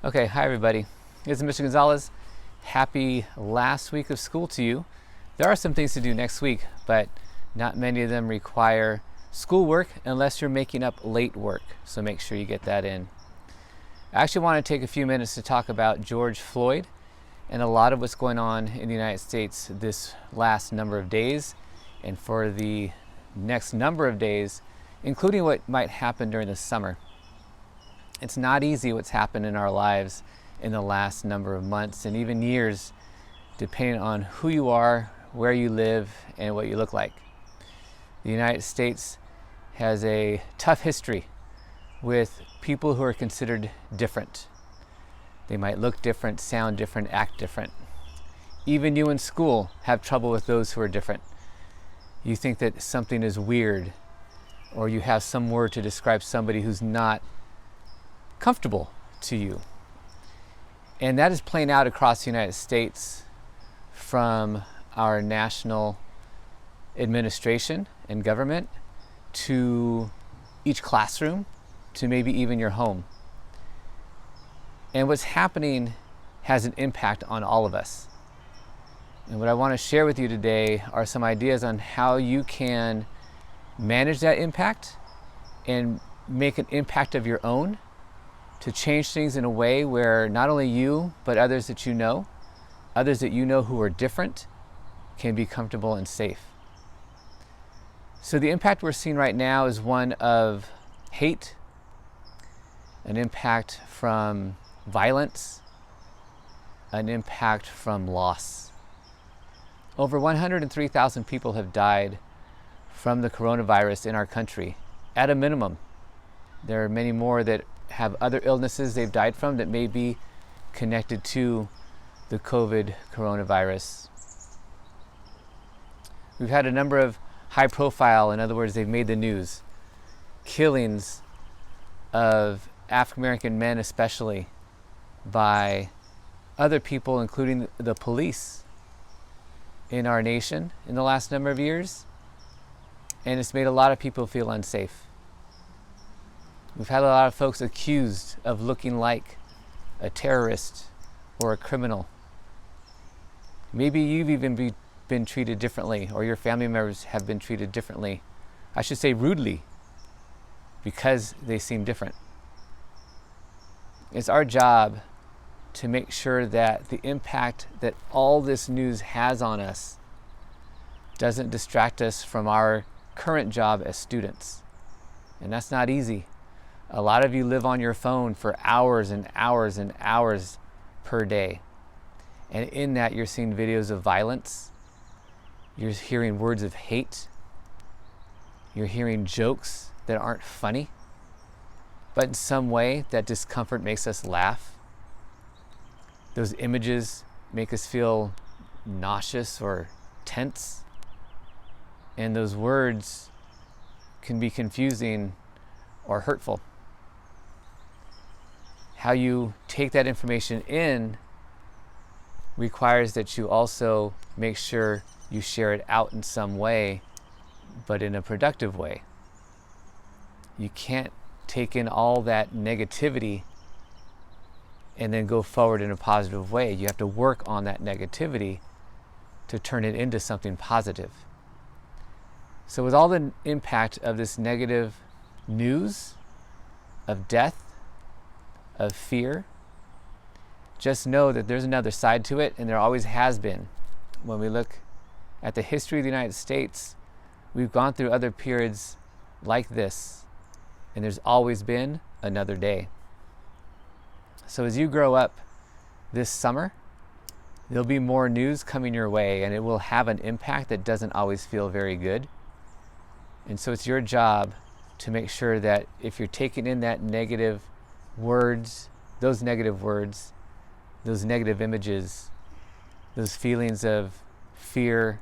Okay, hi everybody. This is Mr. Gonzalez. Happy last week of school to you. There are some things to do next week, but not many of them require schoolwork unless you're making up late work, so make sure you get that in. I actually want to take a few minutes to talk about George Floyd and a lot of what's going on in the United States this last number of days and for the next number of days, including what might happen during the summer. It's not easy what's happened in our lives in the last number of months and even years, depending on who you are, where you live, and what you look like. The United States has a tough history with people who are considered different. They might look different, sound different, act different. Even you in school have trouble with those who are different. You think that something is weird, or you have some word to describe somebody who's not comfortable to you. And that is playing out across the United States, from our national administration and government to each classroom to maybe even your home. And what's happening has an impact on all of us. And what I want to share with you today are some ideas on how you can manage that impact and make an impact of your own to change things in a way where not only you, but others that you know who are different, can be comfortable and safe. So the impact we're seeing right now is one of hate, an impact from violence, an impact from loss. Over 103,000 people have died from the coronavirus in our country, at a minimum. There are many more that have other illnesses they've died from that may be connected to the COVID coronavirus. We've had a number of high profile, in other words, they've made the news, killings of African American men especially by other people, including the police in our nation in the last number of years. And it's made a lot of people feel unsafe. We've had a lot of folks accused of looking like a terrorist or a criminal. Maybe you've even been treated differently, or your family members have been treated differently. I should say rudely, because they seem different. It's our job to make sure that the impact that all this news has on us doesn't distract us from our current job as students. And that's not easy. A lot of you live on your phone for hours and hours and hours per day. And in that, you're seeing videos of violence. You're hearing words of hate. You're hearing jokes that aren't funny, but in some way that discomfort makes us laugh. Those images make us feel nauseous or tense. And those words can be confusing or hurtful. How you take that information in requires that you also make sure you share it out in some way, but in a productive way. You can't take in all that negativity and then go forward in a positive way. You have to work on that negativity to turn it into something positive. So with all the impact of this negative news, of death, of fear, just know that there's another side to it, and there always has been. When we look at the history of the United States, we've gone through other periods like this, and there's always been another day. So as you grow up this summer, there'll be more news coming your way, and it will have an impact that doesn't always feel very good. And so it's your job to make sure that if you're taking in that negative words, those negative images, those feelings of fear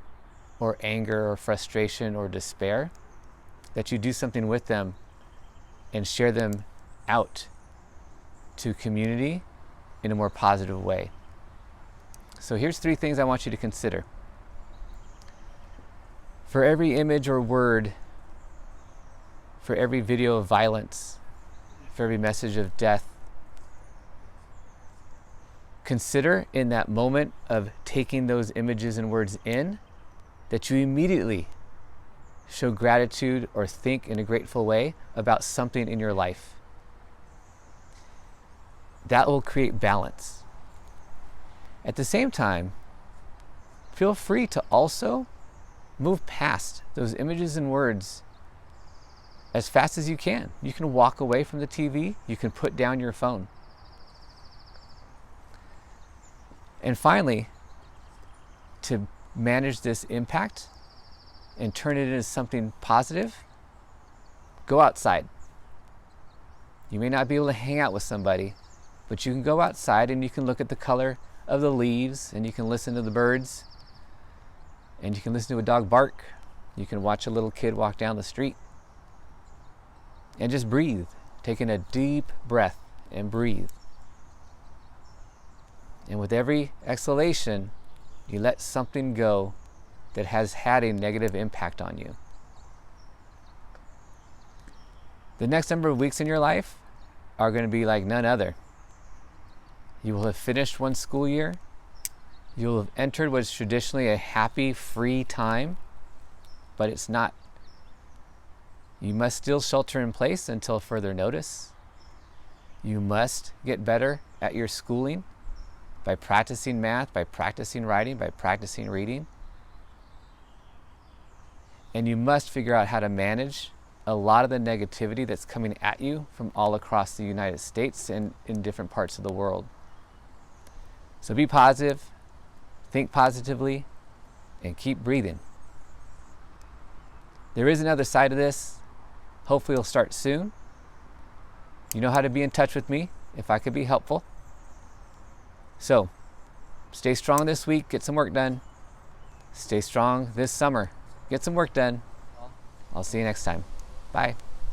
or anger or frustration or despair, that you do something with them and share them out to community in a more positive way. So here's 3 things I want you to consider. For every image or word, for every video of violence, for every message of death, consider in that moment of taking those images and words in, that you immediately show gratitude or think in a grateful way about something in your life. That will create balance. At the same time, feel free to also move past those images and words as fast as you can. You can walk away from the TV, you can put down your phone. And finally, to manage this impact and turn it into something positive, go outside. You may not be able to hang out with somebody, but you can go outside and you can look at the color of the leaves, and you can listen to the birds, and you can listen to a dog bark. You can watch a little kid walk down the street. And just breathe, taking a deep breath and breathe. And with every exhalation, you let something go that has had a negative impact on you. The next number of weeks in your life are going to be like none other. You will have finished one school year. You will have entered what is traditionally a happy, free time, but it's not. You must still shelter in place until further notice. You must get better at your schooling by practicing math, by practicing writing, by practicing reading. And you must figure out how to manage a lot of the negativity that's coming at you from all across the United States and in different parts of the world. So be positive, think positively, and keep breathing. There is another side of this. Hopefully it'll start soon. You know how to be in touch with me if I could be helpful. So, stay strong this week, get some work done. Stay strong this summer, get some work done. I'll see you next time. Bye.